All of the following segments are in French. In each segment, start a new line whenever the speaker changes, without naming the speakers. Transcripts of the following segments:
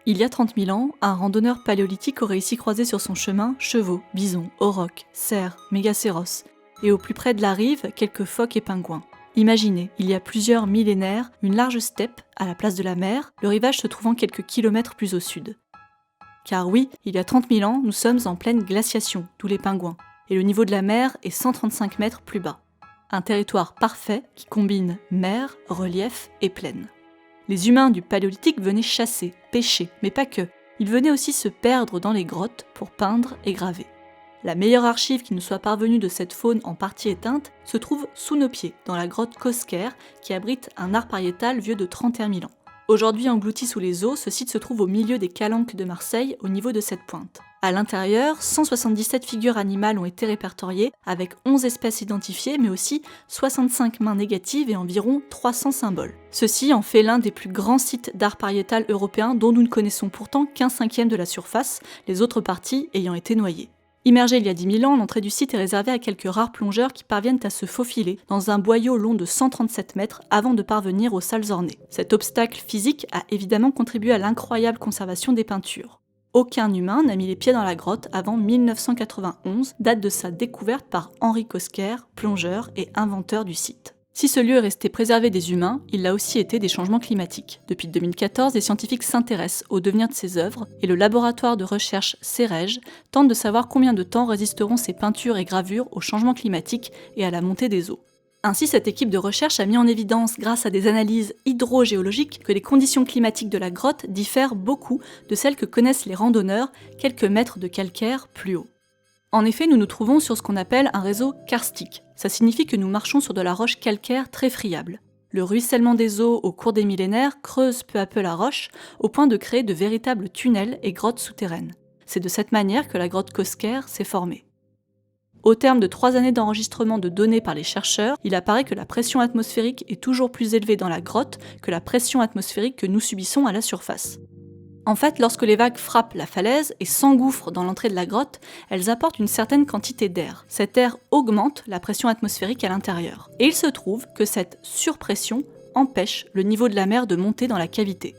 Il y a 30 000 ans, un randonneur paléolithique aurait ici croisé sur son chemin chevaux, bisons, aurochs, cerfs, mégacéros, et au plus près de la rive, quelques phoques et pingouins. Imaginez, il y a plusieurs millénaires, une large steppe à la place de la mer, le rivage se trouvant quelques kilomètres plus au sud. Car oui, il y a 30 000 ans, nous sommes en pleine glaciation, d'où les pingouins, et le niveau de la mer est 135 mètres plus bas. Un territoire parfait qui combine mer, relief et plaine. Les humains du Paléolithique venaient chasser, pêcher, mais pas que. Ils venaient aussi se perdre dans les grottes pour peindre et graver. La meilleure archive qui nous soit parvenue de cette faune en partie éteinte se trouve sous nos pieds, dans la grotte Cosquer, qui abrite un art pariétal vieux de 31 000 ans. Aujourd'hui englouti sous les eaux, ce site se trouve au milieu des calanques de Marseille, au niveau de cette pointe. À l'intérieur, 177 figures animales ont été répertoriées, avec 11 espèces identifiées, mais aussi 65 mains négatives et environ 300 symboles. Ceci en fait l'un des plus grands sites d'art pariétal européens dont nous ne connaissons pourtant qu'un cinquième de la surface, les autres parties ayant été noyées. Immergé il y a 10 000 ans, l'entrée du site est réservée à quelques rares plongeurs qui parviennent à se faufiler dans un boyau long de 137 mètres avant de parvenir aux salles ornées. Cet obstacle physique a évidemment contribué à l'incroyable conservation des peintures. Aucun humain n'a mis les pieds dans la grotte avant 1991, date de sa découverte par Henri Cosquer, plongeur et inventeur du site. Si ce lieu est resté préservé des humains, il l'a aussi été des changements climatiques. Depuis 2014, des scientifiques s'intéressent au devenir de ces œuvres et le laboratoire de recherche CEREG tente de savoir combien de temps résisteront ces peintures et gravures au changement climatique et à la montée des eaux. Ainsi, cette équipe de recherche a mis en évidence, grâce à des analyses hydrogéologiques, que les conditions climatiques de la grotte diffèrent beaucoup de celles que connaissent les randonneurs quelques mètres de calcaire plus haut. En effet, nous nous trouvons sur ce qu'on appelle un réseau karstique. Ça signifie que nous marchons sur de la roche calcaire très friable. Le ruissellement des eaux au cours des millénaires creuse peu à peu la roche, au point de créer de véritables tunnels et grottes souterraines. C'est de cette manière que la grotte Cosquer s'est formée. Au terme de 3 années d'enregistrement de données par les chercheurs, il apparaît que la pression atmosphérique est toujours plus élevée dans la grotte que la pression atmosphérique que nous subissons à la surface. En fait, lorsque les vagues frappent la falaise et s'engouffrent dans l'entrée de la grotte, elles apportent une certaine quantité d'air. Cet air augmente la pression atmosphérique à l'intérieur. Et il se trouve que cette surpression empêche le niveau de la mer de monter dans la cavité.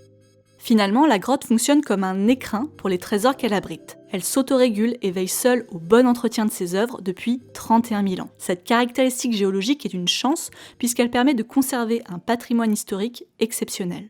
Finalement, la grotte fonctionne comme un écrin pour les trésors qu'elle abrite. Elle s'autorégule et veille seule au bon entretien de ses œuvres depuis 31 000 ans. Cette caractéristique géologique est une chance puisqu'elle permet de conserver un patrimoine historique exceptionnel.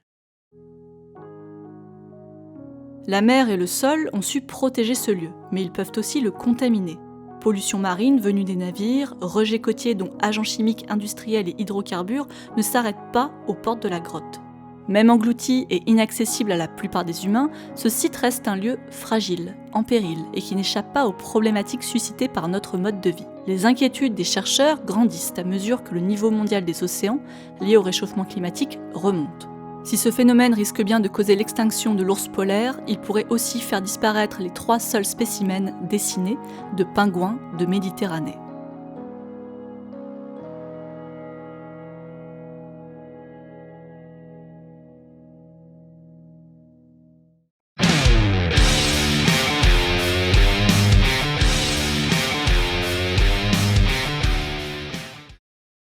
La mer et le sol ont su protéger ce lieu, mais ils peuvent aussi le contaminer. Pollution marine venue des navires, rejets côtiers dont agents chimiques industriels et hydrocarbures ne s'arrêtent pas aux portes de la grotte. Même englouti et inaccessible à la plupart des humains, ce site reste un lieu fragile, en péril et qui n'échappe pas aux problématiques suscitées par notre mode de vie. Les inquiétudes des chercheurs grandissent à mesure que le niveau mondial des océans, lié au réchauffement climatique, remonte. Si ce phénomène risque bien de causer l'extinction de l'ours polaire, il pourrait aussi faire disparaître les 3 seuls spécimens dessinés de pingouins de Méditerranée.